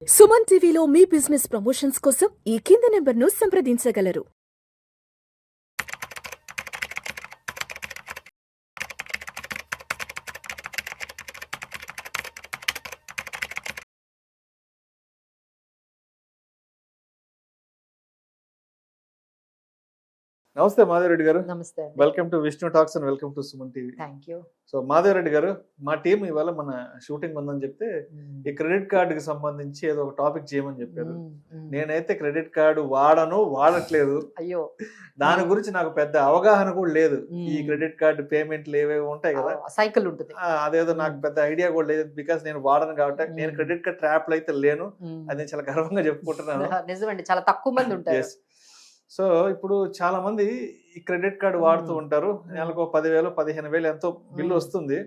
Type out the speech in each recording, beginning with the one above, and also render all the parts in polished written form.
సుమన్ టీవీలో మీ business promotions కోసం ఈ కింది నెంబర్ను సంప్రదించగలరు. నమస్తే మాధవరెడ్డి గారు. నమస్తే అండి. Welcome to Vishnu talks and welcome to Suman TV. Thank you. So Madhava Reddy గారు, మా టీం ఇవాళ మన షూటింగ్ ఉందని చెప్తే ఈ క్రెడిట్ కార్డు కి సంబంధించి ఏదో ఒక టాపిక్ చేయమని చెప్పారు. నేనైతే క్రెడిట్ కార్డు వాడట్లేదు. అయ్యో, దాని గురించి నాకు పెద్ద అవగాహన కూడా లేదు. ఈ క్రెడిట్ కార్డు పేమెంట్లు ఏవేవి ఉంటాయి కదా, సైకిల్ ఉంటుంది, అదేదో నాకు పెద్ద ఐడియా కూడా లేదు. బికాస్ నేను వాడను కాబట్టి. నేను క్రెడిట్ కార్డ్ ట్రాప్ లో అయితే లేను. అది నేను చాలా గర్వంగా చెప్పుకుంటున్నాను. నిజమండి, చాలా తక్కువ మంది ఉంటారు. సో ఇప్పుడు చాలా మంది ఈ క్రెడిట్ కార్డు వాడుతూ ఉంటారు. నెలకు 10,000 15,000 ఎంతో బిల్లు వస్తుంది.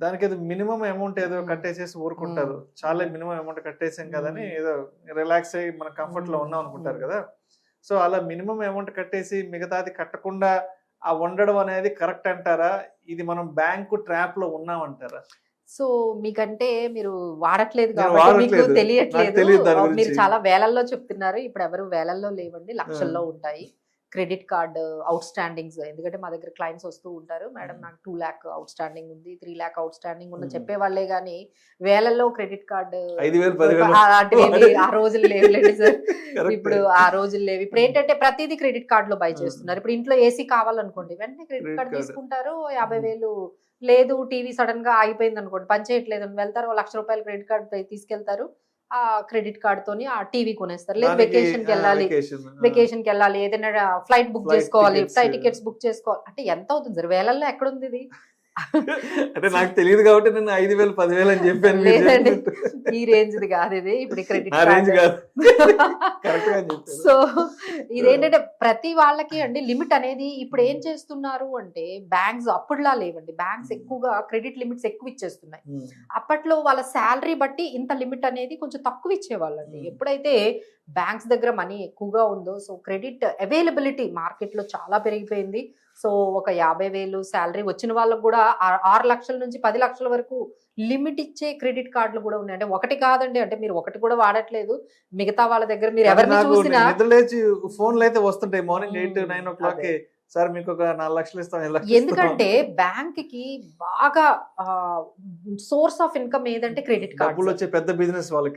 దానికి ఏదో మినిమం అమౌంట్ ఏదో కట్టేసేసి ఊరుకుంటారు. చాలా మినిమం అమౌంట్ కట్టేసాం కదని ఏదో రిలాక్స్ అయ్యి మన కంఫర్ట్ లో ఉన్నాం అనుకుంటారు కదా. సో అలా మినిమం అమౌంట్ కట్టేసి మిగతాది కట్టకుండా ఆ ఉండడం అనేది కరెక్ట్ అంటారా? ఇది మనం బ్యాంకు ట్రాప్ లో ఉన్నామంటారా? సో మీకంటే మీరు వాడట్లేదు కాబట్టి మీకు తెలియట్లేదు. మీరు చాలా వేలల్లో చెప్తున్నారు. ఇప్పుడు ఎవరు వేలల్లో లేవండి, లక్షల్లో ఉంటాయి క్రెడిట్ కార్డ్ అవుట్ స్టాండింగ్స్. ఎందుకంటే మా దగ్గర క్లయింట్స్ వస్తూ ఉంటారు, మేడం నాకు 2 lakh అవుట్ స్టాండింగ్ ఉంది, 3 lakh అవుట్ స్టాండింగ్ ఉన్న చెప్పే వాళ్ళే గానీ వేలల్లో క్రెడిట్ కార్డు అలాంటివి ఆ రోజులు లేవులేండి సార్. ఇప్పుడు ఆ రోజులు లేవు. ఇప్పుడు ఏంటంటే ప్రతిదీ క్రెడిట్ కార్డ్ లో బై చేస్తున్నారు. ఇప్పుడు ఇంట్లో ఏసీ కావాలనుకోండి, వెంటనే క్రెడిట్ కార్డ్ తీసుకుంటారు. 50,000 లేదు, టీవీ సడన్ గా ఆగిపోయింది అనుకోండి, పని చేయట్లేదు అని వెళ్తారు, 1 లక్ష రూపాయలు క్రెడిట్ కార్డ్ తీసుకెళ్తారు. ఆ క్రెడిట్ కార్డ్ తోని ఆ టీవీ కొనేస్తారు. లేదు వెకేషన్ కి వెళ్ళాలి, ఏదైనా ఫ్లైట్ బుక్ చేసుకోవాలి, ఫ్లైట్ టికెట్స్ బుక్ చేసుకోవాలి అంటే ఎంత అవుతుంది సార్? వేలల్లో ఎక్కడుంది ఇది? అంటే నాకు తెలియదు కాబట్టి నేను 5,000 10,000 అని చెప్పాను. లేదండి, ఈ రేంజ్ కాదు ఇది. ఇప్పుడు క్రెడిట్ సో ఇదేంటంటే ప్రతి వాళ్ళకి అండి లిమిట్ అనేది ఇప్పుడు ఏం చేస్తున్నారు అంటే, బ్యాంక్స్ అప్పుడులా లేవండి. బ్యాంక్స్ ఎక్కువగా క్రెడిట్ లిమిట్స్ ఎక్కువ ఇచ్చేస్తున్నాయి. అప్పట్లో వాళ్ళ శాలరీ బట్టి ఇంత లిమిట్ అనేది కొంచెం తక్కువ ఇచ్చేవాళ్ళండి. ఎప్పుడైతే బ్యాంక్స్ దగ్గర మనీ ఎక్కువగా ఉందో, సో క్రెడిట్ అవైలబిలిటీ మార్కెట్ లో చాలా పెరిగిపోయింది. సో ఒక 50,000 శాలరీ వచ్చిన వాళ్ళకు కూడా 6 లక్షల నుంచి 10 లక్షల వరకు లిమిట్ ఇచ్చే క్రెడిట్ కార్డులు కూడా ఉన్నాయి. అంటే ఒకటి కాదండి, అంటే మీరు ఒకటి కూడా వాడట్లేదు. మిగతా వాళ్ళ దగ్గర మీరు ఎవరిని చూసినా ఫోన్లు అయితే వస్తుంటాయి మార్నింగ్ 8 9 o'clock. సార్ మీకు ఒక 4 లక్షలు ఇస్తాం. ఎందుకంటే బ్యాంక్ కి బాగా సోర్స్ ఆఫ్ ఇన్కమ్ ఏదంటే క్రెడిట్ కార్డ్. వచ్చే పెద్ద బిజినెస్ వాళ్ళ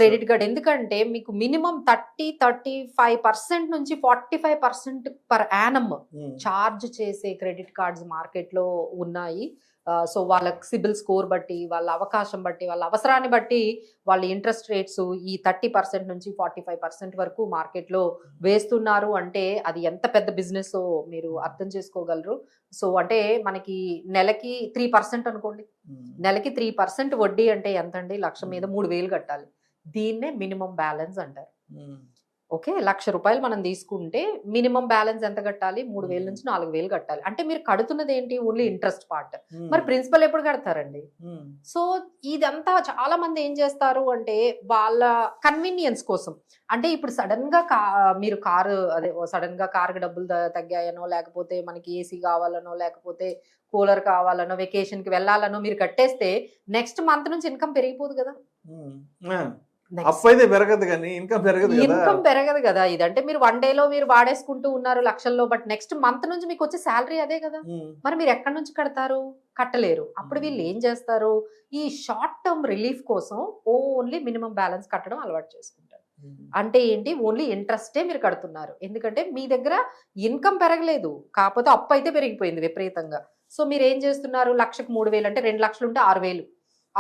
క్రెడిట్ కార్డ్. ఎందుకంటే మీకు మినిమం 30-35% నుంచి 45% పర్ యానమ్ చార్జ్ చేసే క్రెడిట్ కార్డ్స్ మార్కెట్ లో ఉన్నాయి. సో వాళ్ళ సిబిల్ స్కోర్ బట్టి, వాళ్ళ అవకాశం బట్టి, వాళ్ళ అవసరాన్ని బట్టి వాళ్ళ ఇంట్రెస్ట్ రేట్స్ ఈ 30% నుంచి 45% వరకు మార్కెట్లో వేస్తున్నారు. అంటే అది ఎంత పెద్ద బిజినెస్ మీరు అర్థం చేసుకోగలరు. సో అంటే మనకి నెలకి 3% అనుకోండి, నెలకి 3% వడ్డీ అంటే ఎంత అండి? లక్ష మీద 3,000 కట్టాలి. దీన్నే మినిమం బ్యాలెన్స్ అంటారు. ఓకే, 1 లక్ష రూపాయలు మనం తీసుకుంటే మినిమం బ్యాలెన్స్ ఎంత కట్టాలి? 3,000 నుంచి 4,000 కట్టాలి. అంటే మీరు కడుతున్నది ఏంటి? Only interest part. మరి ప్రిన్సిపల్ ఎప్పుడు కడతారండి? సో ఇదంతా చాలా మంది ఏం చేస్తారు అంటే వాళ్ళ కన్వీనియన్స్ కోసం, అంటే ఇప్పుడు సడన్ గా మీరు సడన్ గా కారుకి డబ్బులు తగ్గాయనో, లేకపోతే మనకి ఏసీ కావాలనో, లేకపోతే కూలర్ కావాలనో, వెకేషన్ కి వెళ్ళాలనో మీరు కట్టేస్తే నెక్స్ట్ మంత్ నుంచి ఇన్కమ్ పెరిగిపోదు కదా. ఇన్కమ్ పెరగదు కదా. ఇదంటే మీరు 1 డేలో మీరు వాడేసుకుంటూ ఉన్నారు లక్షల్లో, బట్ నెక్స్ట్ మంత్ నుంచి మీకు వచ్చే శాలరీ అదే కదా. మరి మీరు ఎక్కడి నుంచి కడతారు? కట్టలేరు. అప్పుడు వీళ్ళు ఏం చేస్తారు? ఈ షార్ట్ టర్మ్ రిలీఫ్ కోసం ఓన్లీ మినిమం బ్యాలెన్స్ కట్టడం అలవాటు చేసుకుంటారు. అంటే ఏంటి? ఓన్లీ ఇంట్రెస్టే మీరు కడుతున్నారు. ఎందుకంటే మీ దగ్గర ఇన్కమ్ పెరగలేదు, కాకపోతే అప్పు అయితే పెరిగిపోయింది విపరీతంగా. సో మీరు ఏం చేస్తున్నారు? లక్షకు 3,000 అంటే 2 లక్షలు ఉంటే 6,000,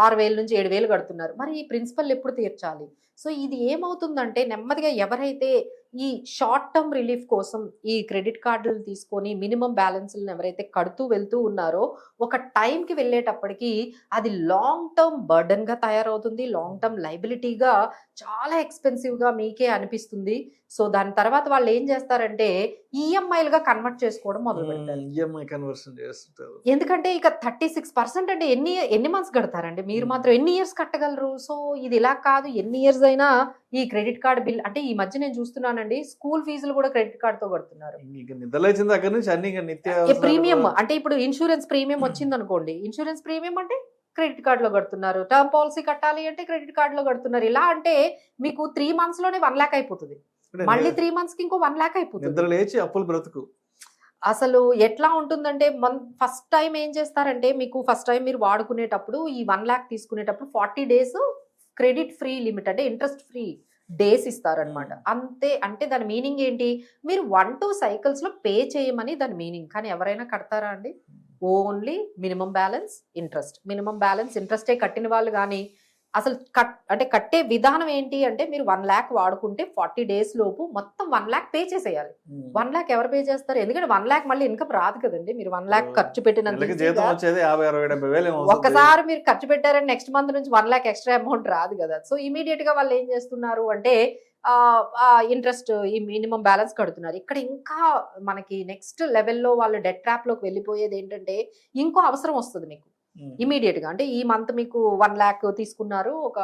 6,000 నుంచి 7,000 కడుతున్నారు. మరి ఈ ప్రిన్సిపల్ ఎప్పుడు తీర్చాలి? సో ఇది ఏమవుతుందంటే నెమ్మదిగా ఎవరైతే ఈ షార్ట్ టర్మ్ రిలీఫ్ కోసం ఈ క్రెడిట్ కార్డులు తీసుకొని మినిమం బ్యాలెన్స్లను ఎవరైతే కడుతూ వెళ్తూ ఉన్నారో, ఒక టైంకి వెళ్ళేటప్పటికి అది లాంగ్ టర్మ్ బర్డన్ గా తయారవుతుంది. లాంగ్ టర్మ్ లైబిలిటీగా చాలా ఎక్స్పెన్సివ్ గా మీకే అనిపిస్తుంది. సో దాని తర్వాత వాళ్ళు ఏం చేస్తారంటే ఈఎంఐలుగా కన్వర్ట్ చేసుకోవడం మొదలు పెడతారు. ఎందుకంటే ఇక 36% అంటే ఎన్ని మంత్స్ కడతారండి? మీరు మాత్రం ఎన్ని ఇయర్స్ కట్టగలరు? సో ఇది ఇలా కాదు, ఎన్ని ఇయర్స్ అయినా ఈ క్రెడిట్ కార్డ్ బిల్. అంటే ఈ మధ్య నేను చూస్తున్నానండి, స్కూల్ ఫీజులు కూడా క్రెడిట్ కార్డ్ తో కడుతున్నారు. ప్రీమియం అంటే ఇప్పుడు ఇన్సూరెన్స్ ప్రీమియం వచ్చింది అనుకోండి, ఇన్సూరెన్స్ ప్రీమియం అంటే క్రెడిట్ కార్డ్ లో కడుతున్నారు, టర్మ్ పాలసీ కట్టాలి అంటే క్రెడిట్ కార్డ్ లో కడుతున్నారు. ఇలా అంటే మీకు 3 months లోనే 1 lakh అయిపోతుంది, మళ్ళీ 3 months కి ఇంకో 1 lakh అయిపోతుంది. నిద్ర లేచి అప్పులు బ్రతుకు. అసలు ఎట్లా ఉంటుందంటే ఫస్ట్ టైం ఏం చేస్తారంటే, మీకు ఫస్ట్ టైం మీరు వాడుకునేటప్పుడు ఈ 1 lakh తీసుకునేటప్పుడు 40 days క్రెడిట్ ఫ్రీ లిమిట్, అంటే ఇంట్రెస్ట్ ఫ్రీ డేస్ ఇస్తారనమాట. అంతే. అంటే దాని మీనింగ్ ఏంటి, మీరు 1-2 cycles లో పే చేయమని దాని మీనింగ్. కానీ ఎవరైనా కడతారా అండి? ఓన్లీ మినిమం బ్యాలెన్స్ ఇంట్రెస్టే కట్టిన వాళ్ళు. కానీ అసలు అంటే కట్టే విధానం ఏంటి అంటే, మీరు 1 lakh వాడుకుంటే 40 days లోపు మొత్తం 1 lakh పే చేసేయాలి. 1 lakh ఎవరు పే చేస్తారు? ఎందుకంటే 1 lakh మళ్ళీ ఇన్కమ్ రాదు కదండి. మీరు 1 lakh ఖర్చు పెట్టినంత ఒక్కసారి మీరు ఖర్చు పెట్టారని నెక్స్ట్ మంత్ నుంచి 1 lakh ఎక్స్ట్రా అమౌంట్ రాదు కదా. సో ఇమీడియట్ గా వాళ్ళు ఏం చేస్తున్నారు అంటే ఇంట్రెస్ట్ ఈ మినిమం బ్యాలెన్స్ కడుతున్నారు. ఇక్కడ ఇంకా మనకి నెక్స్ట్ లెవెల్లో వాళ్ళు డెట్ ట్రాప్ లోకి వెళ్ళిపోయేది ఏంటంటే, ఇంకో అవసరం వస్తుంది మీకు ఇమీడియట్ గా. అంటే ఈ మంత్ మీకు 1 lakh తీసుకున్నారు, ఒక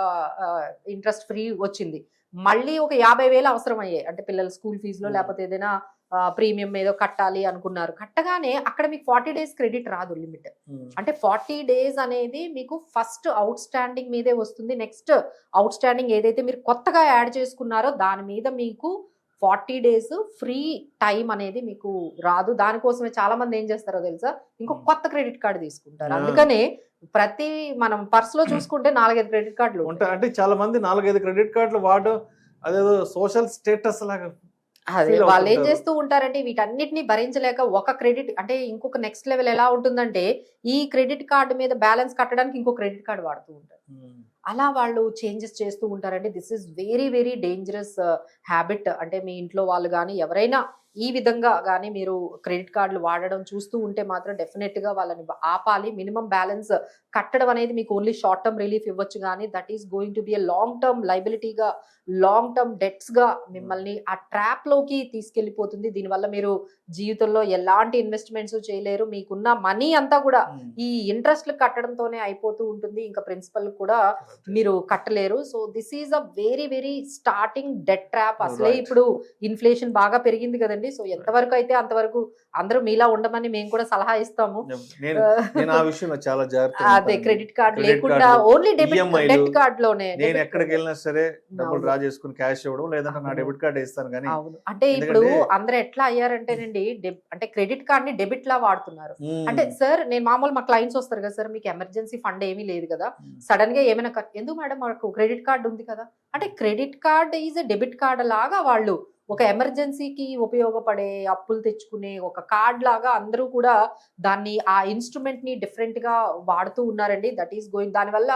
ఇంట్రెస్ట్ ఫ్రీ వచ్చింది, మళ్ళీ ఒక 50,000 అవసరం అయ్యాయి. అంటే పిల్లల స్కూల్ ఫీజులో లేకపోతే ఏదైనా ప్రీమియం ఏదో కట్టాలి అనుకున్నారు. కట్టగానే అక్కడ మీకు 40 days క్రెడిట్ రాదు లిమిట్. అంటే 40 days అనేది మీకు ఫస్ట్ అవుట్ స్టాండింగ్ మీదే వస్తుంది. నెక్స్ట్ అవుట్ స్టాండింగ్ ఏదైతే మీరు కొత్తగా యాడ్ చేసుకున్నారో దాని మీద మీకు 40 days ఫ్రీ టైం అనేది మీకు రాదు. దానికోసమే చాలా మంది ఏం చేస్తారో తెలుసా, ఇంకో కొత్త క్రెడిట్ కార్డు తీసుకుంటారు. అందుకనే ప్రతి మనం పర్స్ లో చూసుకుంటే 4-5 క్రెడిట్ కార్డులు ఉంటాయి. అంటే చాలా మంది 4-5 క్రెడిట్ కార్డులు వాడడం అదేదో సోషల్ స్టేటస్ లాగా. అదే వాళ్ళు ఏం చేస్తూ ఉంటారంటే, వీటన్నిటిని భరించలేక ఒక క్రెడిట్, అంటే ఇంకొక నెక్స్ట్ లెవెల్ ఎలా ఉంటుందంటే, ఈ క్రెడిట్ కార్డు మీద బ్యాలెన్స్ కట్టడానికి ఇంకో క్రెడిట్ కార్డు వాడుతూ ఉంటారు. అలా వాళ్ళు చేంజెస్ చేస్తూ ఉంటారండి. This is very very dangerous habit. అంటే మీ ఇంట్లో వాళ్ళు కానీ ఎవరైనా ఈ విధంగా కానీ మీరు క్రెడిట్ కార్డులు వాడడం చూస్తూ ఉంటే మాత్రం డెఫినెట్ గా వాళ్ళని ఆపాలి. మినిమం బ్యాలెన్స్ కట్టడం అనేది మీకు ఓన్లీ షార్ట్ టర్మ్ రిలీఫ్ ఇవ్వచ్చు, కానీ that is going to be a long term లైబిలిటీగా, లాంగ్ టర్మ్ డెట్స్ గా మిమ్మల్ని ఆ ట్రాప్ లోకి తీసుకెళ్లిపోతుంది. దీనివల్ల మీరు జీవితంలో ఎలాంటి ఇన్వెస్ట్మెంట్స్ చేయలేరు. మీకున్న మనీ అంతా కూడా ఈ ఇంట్రెస్ట్లు కట్టడంతోనే అయిపోతూ ఉంటుంది. ఇంకా ప్రిన్సిపల్ కూడా మీరు కట్టలేరు. So this is a very very starting debt trap. అసలే ఇప్పుడు ఇన్ఫ్లేషన్ బాగా పెరిగింది కదండి. సో ఎంతవరకు అయితే అంతవరకు అందరూ మీలా ఉండమని మేము కూడా సలహా ఇస్తాము. అదే క్రెడిట్ కార్డు లేకుండా ఓన్లీ డెబిట్ కార్డ్ లోనే. నేను ఎక్కడికి వెళ్ళినా సరే డబ్బులు డ్రా చేసుకుని క్యాష్ ఇవ్వడం, లేదంటే నా డెబిట్ కార్డ్ ఇస్తాను. కానీ అవును, అంటే ఇప్పుడు అందరూ ఎట్లా అయ్యారంటేనండి, అంటే క్రెడిట్ కార్డ్ ని డెబిట్ లా వాడుతున్నారు. అంటే సార్, నేను మామూలు మా క్లయింట్స్ వస్తారు కదా, సార్ మీకు ఎమర్జెన్సీ ఫండ్ ఏమీ లేదు కదా, సడన్ గా ఏమైనా ఎందుకు మేడం మాకు క్రెడిట్ కార్డు ఉంది కదా అంటే, credit card is debit card లాగా వాళ్ళు ఒక ఎమర్జెన్సీకి ఉపయోగపడే, అప్పులు తెచ్చుకునే ఒక కార్డ్ లాగా అందరూ కూడా దాన్ని, ఆ ఇన్స్ట్రుమెంట్ ని డిఫరెంట్ గా వాడుతూ ఉన్నారండి. That is going. దానివల్ల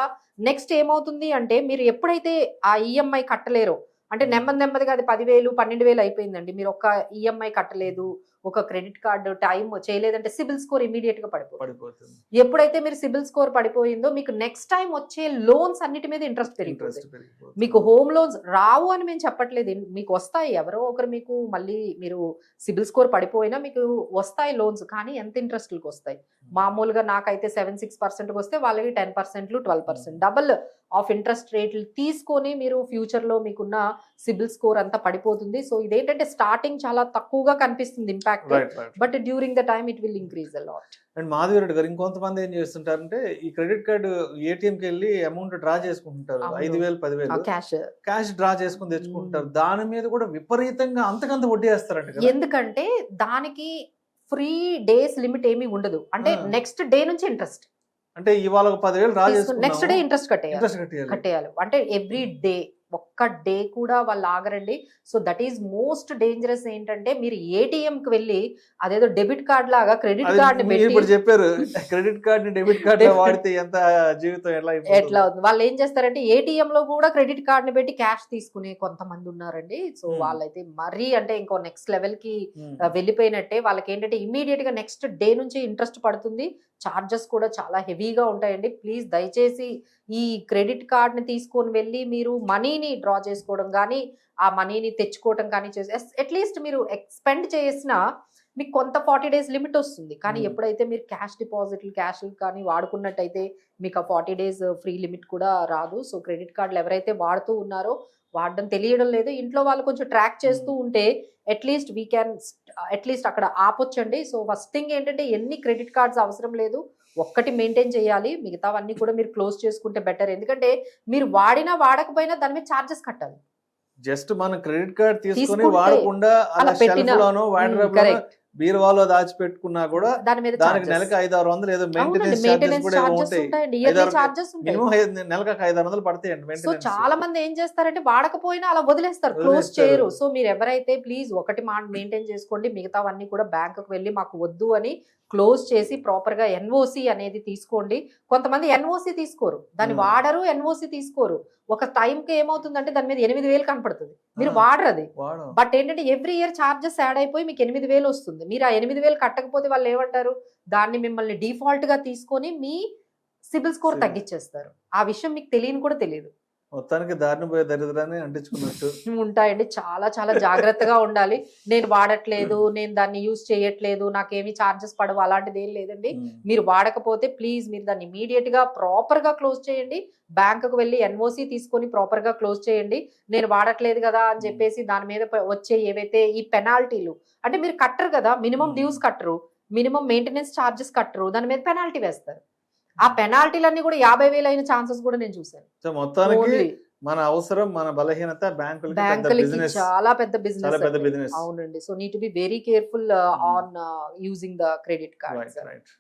నెక్స్ట్ ఏమవుతుంది అంటే, మీరు ఎప్పుడైతే ఆ ఈఎంఐ కట్టలేరో, అంటే నెమ్మదిగా అది 10,000 12,000 అయిపోయిందండి, మీరు ఒక ఈఎంఐ కట్టలేదు, ఒక క్రెడిట్ కార్డు టైం చేయలేదంటే సిబిల్ స్కోర్ ఇమీడియట్ గా పడిపోతుంది. ఎప్పుడైతే మీరు సిబిల్ స్కోర్ పడిపోయిందో, మీకు నెక్స్ట్ టైం వచ్చే లోన్స్ అన్నిటి మీద ఇంట్రెస్ట్ పెరిగిపోతుంది. మీకు హోమ్ లోన్స్ రావు అని మేము చెప్పట్లేదు, మీకు వస్తాయి. ఎవరో ఒకరు మీకు మళ్ళీ మీరు సిబిల్ స్కోర్ పడిపోయినా మీకు వస్తాయి లోన్స్, కానీ ఎంత ఇంట్రెస్ట్లకు వస్తాయి. మామూలుగా నాకైతే 7-6% వస్తే వాళ్ళకి 10%, 12% డబుల్ ఆఫ్ ఇంట్రెస్ట్ రేట్లు తీసుకొని మీరు ఫ్యూచర్ లో మీకున్న సిబిల్ స్కోర్ అంతా పడిపోతుంది. సో ఇదేంటంటే స్టార్టింగ్ చాలా తక్కువగా కనిపిస్తుంది impact, but during the time it will increase a lot. And Madhavi Reddy గారు, ఇంకొంతమంది ఏం చేస్తుంటారంటే, ఈ క్రెడిట్ కార్డు ఏటీఎం కి వెళ్ళి అమౌంట్ డ్రా చేసుకుంటారు, 5,000 10,000 క్యాష్ డ్రా చేసుకుని తెచ్చుకుంటారు. దాని మీద కూడా విపరీతంగా అంతకంత వడ్డీ వేస్తారంట. ఎందుకంటే దానికి ఫ్రీ డేస్ లిమిట్ ఏమీ ఉండదు. అంటే నెక్స్ట్ డే నుంచి ఇంట్రెస్ట్, అంటే ఇవాళ 10,000 డ్రా చేసుకున్నాము, నెక్స్ట్ డే ఇంట్రెస్ట్ కట్టేయాలి. అంటే ఎవ్రీ డే, ఒక్క డే కూడా వాళ్ళు ఆగరండి. So that is most dangerous. ఏంటంటే మీరు ఏటీఎం కి వెళ్ళి అదేదో డెబిట్ కార్డ్ లాగా క్రెడిట్ కార్డ్ చెప్పారు, క్రెడిట్ కార్డ్ ని డెబిట్ కార్డ్ వాడితే ఎంత జీవితం ఎట్లా అవుతుంది. వాళ్ళు ఏం చేస్తారంటే ఏటీఎం లో కూడా క్రెడిట్ కార్డ్ ని పెట్టి క్యాష్ తీసుకునే కొంతమంది ఉన్నారండి. సో వాళ్ళైతే మరీ అంటే ఇంకో నెక్స్ట్ లెవెల్ కి వెళ్ళిపోయినట్టే. వాళ్ళకి ఏంటంటే ఇమీడియట్ గా నెక్స్ట్ డే నుంచి ఇంట్రెస్ట్ పడుతుంది, చార్జెస్ కూడా చాలా హెవీగా ఉంటాయండి. ప్లీజ్ దయచేసి ఈ క్రెడిట్ కార్డ్ ని తీసుకొని వెళ్ళి మీరు మనీని డ్రా చేసుకోవడం కానీ, ఆ మనీని తెచ్చుకోవడం కానీ చేసి, అట్లీస్ట్ మీరు ఎక్స్పెండ్ చేసిన మీకు కొంత 40 డేస్ లిమిట్ వస్తుంది. కానీ Hmm. ఎప్పుడైతే మీరు క్యాష్ డిపాజిట్లు క్యాష్ కానీ వాడుకున్నట్టయితే మీకు ఆ 40 డేస్ ఫ్రీ లిమిట్ కూడా రాదు. సో క్రెడిట్ కార్డులు ఎవరైతే వాడుతూ ఉన్నారో వాడడం తెలియడం లేదు, ఇంట్లో వాళ్ళు కొంచెం ట్రాక్ చేస్తూ ఉంటే అట్లీస్ట్ వీ క్యాన్ అట్లీస్ట్ అక్కడ ఆపొచ్చండి. సో ఫస్ట్ థింగ్ ఏంటంటే ఎన్ని క్రెడిట్ కార్డ్స్ అవసరం లేదు, ఒక్కటి మెయింటైన్ చేయాలి, మిగతావన్నీ కూడా మీరు క్లోజ్ చేసుకుంటే బెటర్. ఎందుకంటే మీరు వాడినా వాడకపోయినా దాని మీద ఛార్జెస్ కట్టాలి. జస్ట్ మనం క్రెడిట్ కార్డ్ తీసుకొని తీసుకుంటే వాడకుండా అలా అలా పెట్టిన షెల్ఫ్ లోనో వార్డ్రోబ్ లోనో కరెక్ట్ బీరువాలో దాచిపెట్టుకున్నా కూడా దాని మీద దానికి charges. నెలకు 500-600 ఏదో అవునండి, మెయింటెనెన్స్ చార్జెస్ మెయింటెనెన్స్ కూడా ఏవో చార్జెస్ ఉంటాయి. ఉంటాయండి, ఇయర్లీ 500 చార్జెస్ ఉంటాయి. మినిమం నెలకు 500 పడతాయండి సో మెయింటెనెన్స్. చాలా మంది ఏం చేస్తారంటే వాడకపోయినా అలా వదిలేస్తారు, క్లోజ్ వదిలేస్తారు. చేయరు. సో మీరు ఎవరైతే ప్లీజ్ ఒకటి మెయింటైన్ చేసుకోండి, మిగతావన్నీ కూడా బ్యాంకుకు వెళ్ళి మాకు వద్దు అని క్లోజ్ చేసి ప్రాపర్ గా ఎన్ఓసి అనేది తీసుకోండి. కొంతమంది ఎన్ఓసి తీసుకోరు, దాన్ని వాడరు, ఎన్ఓసి తీసుకోరు. ఒక టైంకి ఏమవుతుందంటే దాని మీద 8,000 కనపడుతుంది, మీరు వాడరు అది. వాడు బట్ ఏంటంటే ఎవ్రీ ఇయర్ ఛార్జెస్ యాడ్ అయిపోయి మీకు 8,000 వస్తుంది. మీరు ఆ 8,000 కట్టకపోతే వాళ్ళు ఏమంటారు, దాన్ని మిమ్మల్ని డిఫాల్ట్ గా తీసుకొని మీ సిబిల్ స్కోర్ Cibil. తగ్గించేస్తారు. ఆ విషయం మీకు తెలియని కూడా తెలియదు. మొత్తానికి దారిని పోయే దరిద్రాన్ని అంటించుకున్నట్టు. ఉంటాయండి, చాలా చాలా జాగ్రత్తగా ఉండాలి. నేను వాడట్లేదు, నేను దాన్ని యూజ్ చేయట్లేదు, నాకేమి ఛార్జెస్ పడవు, అలాంటిది ఏం లేదండి. మీరు వాడకపోతే ప్లీజ్ మీరు దాన్ని ఇమీడియట్ గా ప్రాపర్ గా క్లోజ్ చేయండి. బ్యాంకుకు వెళ్ళి ఎన్ఓసి తీసుకొని ప్రాపర్ గా క్లోజ్ చేయండి. నేను వాడట్లేదు కదా అని చెప్పేసి దాని మీద వచ్చే ఏవైతే ఈ పెనాల్టీలు, అంటే మీరు కట్టరు కదా, మినిమం డ్యూస్ కట్టరు, మినిమం మెయింటెనెన్స్ ఛార్జెస్ కట్టరు, దాని మీద పెనాల్టీ వేస్తారు. ఆ పెనాల్టీలన్నీ కూడా 50,000 అయిన ఛాన్సెస్ కూడా నేను చూసాను. సో మొత్తానికి ఓన్లీ మన అవసరం, మన బలహీనత బ్యాంకులకి పెద్ద బ్యాంకులకి బిజినెస్, చాలా పెద్ద చాలా పెద్ద బిజినెస్. బిజినెస్. అవునండి, so need to be very careful on using the credit card. Right.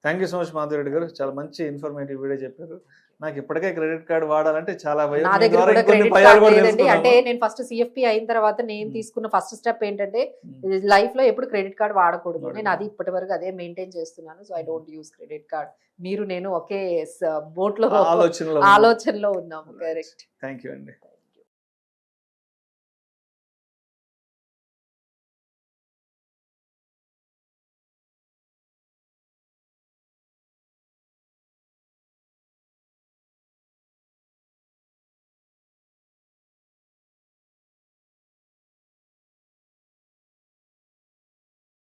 Thank you so much Madhavi Reddy గారు, చాలా మంచి ఇన్ఫర్మేటివ్ వీడియో చెప్పారు. నాకు ఇప్పటికే క్రెడిట్ కార్డ్ వాడాలంటే చాలా భయం. నా మీ దగ్గర ద్వారా కూడా ఇంకొన్ని క్రెడిట్ భయాలు కార్డ్ కూడా లేదండి. అంటే తెలుసుకున్నాను. నేను ఫస్ట్ సిఎఫ్పి అయిన తర్వాత నేను తీసుకున్న ఫస్ట్ స్టెప్ ఏంటంటే Hmm. లైఫ్ లో ఎప్పుడు క్రెడిట్ కార్డ్ వాడకూడదు. వాడకూడదు. నేను అది ఇప్పటి వరకు అదే మెయింటైన్ చేస్తున్నాను. So I don't use credit card. మీరు నేను ఒకే బోట్ లో ఆలోచనలో ఆలోచనలో ఉన్నాము. కరెక్ట్. థ్యాంక్ యూ అండి.